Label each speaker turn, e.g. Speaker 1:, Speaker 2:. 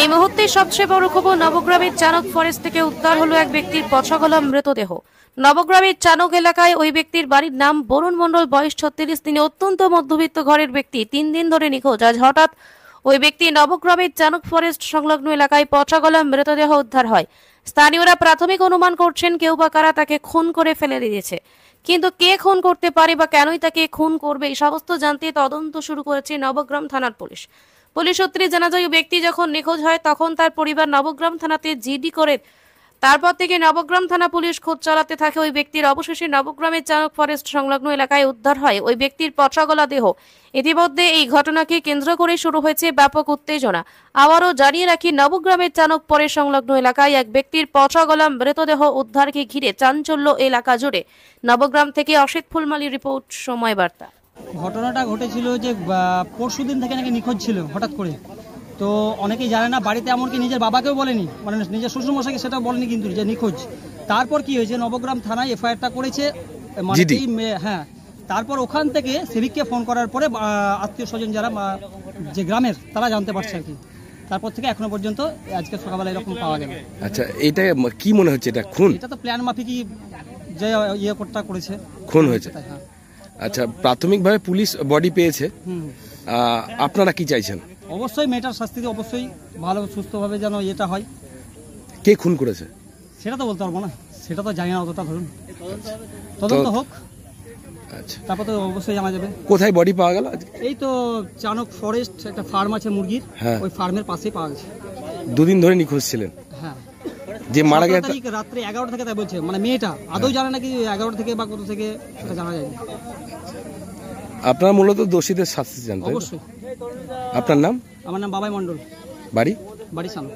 Speaker 1: এই মুহূর্তে সবচেয়ে বড় খবর, নবগ্রামের চানক ফরেস্ট থেকে উদ্ধার হলো এক ব্যক্তির পচাগলা মৃতদেহ। নবগ্রামের চানক এলাকায় ওই ব্যক্তির বাড়ির নাম বরুণ মণ্ডল, বয়স 36। তিনি অত্যন্ত মধ্যবিত্ত ঘরের ব্যক্তি। 3 দিন ধরে নিখোঁজ। আজ হঠাৎ ওই ব্যক্তি নবগ্রামের চানক ফরেস্ট সংলগ্ন এলাকায় পচাগলা মৃতদেহ উদ্ধার হয়। স্থানীয়রা প্রাথমিক অনুমান করছেন কেউ বা কারা তাকে খুন করে ফেলে দিয়েছে, কিন্তু কে খুন করতে পারে বা কেনই তাকে খুন করবে এই সমস্ত জানতে তদন্ত শুরু করেছে নবগ্রাম থানার পুলিশ। পুলিশ সূত্রে জানা যায়, ব্যক্তি যখন নিখোঁজ হয় তখন তার পরিবার নবগ্রাম থানাতে জিডি করে। তারপর থেকে নবগ্রাম থানা পুলিশ খোঁজ চালাতে থাকে ওই ব্যক্তির। অবশেষে নবগ্রামের চানক ফরেস্ট সংলগ্ন এলাকায় উদ্ধার হয় ওই ব্যক্তির পচাগলা দেহ। ইতিমধ্যে এই ঘটনাকে কেন্দ্র করে শুরু হয়েছে ব্যাপক উত্তেজনা। আবারও জানিয়ে রাখি, নবগ্রামের চানক ফরেস্ট সংলগ্ন এলাকায় এক ব্যক্তির পচাগলা মৃতদেহ উদ্ধারকে ঘিরে চাঞ্চল্য এলাকা জুড়ে। নবগ্রাম থেকে অসিত ফুলমালির রিপোর্ট, সময় বার্তা।
Speaker 2: ঘটনাটা ঘটেছিল যে পরশুদিন থেকে নাকি নিখোঁজ ছিল হঠাৎ করে। তো অনেকেই জানে না, বাড়িতে এমনকি নিজের বাবাকেও বলেনি, মানে নিজের শ্বশুরমশাইকে সেটা বলেনি কিন্তু যে নিখোঁজ। তারপর কি হয়েছে, নবগ্রাম থানায় এফআইআরটা করেছে। হ্যাঁ, তারপর ওখান থেকে সিভিককে ফোন করার পরে আত্মীয় স্বজন যারা যে গ্রামের তারা জানতে পারছে আর কি। তারপর থেকে এখনো পর্যন্ত আজকে সকালবেলা এরকম পাওয়া গেল।
Speaker 3: আচ্ছা, এটা কি মনে হচ্ছে, এটা খুন?
Speaker 2: এটা তো প্ল্যান মাফিকই যে করতে করেছে, খুন হয়েছে। হ্যাঁ।
Speaker 3: আচ্ছা, প্রাথমিকভাবে পুলিশ বডি পেয়েছে, আপনারা কি চাইছেন?
Speaker 2: অবশ্যই মেয়েটার শাস্তি অবশ্যই ভালো সুস্থভাবে যেন এটা হয়।
Speaker 3: কে খুন করেছে
Speaker 2: সেটা তো বলতে পারবো না, সেটা তো জানি না অতটা, ধরুন তদন্ত হোক।
Speaker 3: আচ্ছা,
Speaker 2: তারপর তো অবশ্যই জানা যাবে।
Speaker 3: কোথায় বডি পাওয়া গেল?
Speaker 2: এই তো চানক ফরেস্ট একটা ফার্ম আছে মুরগির, ওই ফার্মের পাশেই পাওয়া গেছে।
Speaker 3: 2 দিন ধরে নিখোঁজ ছিলেন?
Speaker 2: হ্যাঁ।
Speaker 3: যে মারা গেছে
Speaker 2: রাত্রে 11টা থেকে তাই বলছে, মানে মেয়েটা আদৌ জানে নাকি 11টা থেকে বা কত থেকে সেটা জানা যায়নি।
Speaker 3: আপনারা মূলত দোষীদের শাস্তি চান?
Speaker 2: অবশ্যই।
Speaker 3: আপনার নাম?
Speaker 2: আমার নাম বাবাই মণ্ডল।
Speaker 3: বাড়ি?
Speaker 2: বাড়ি চানক।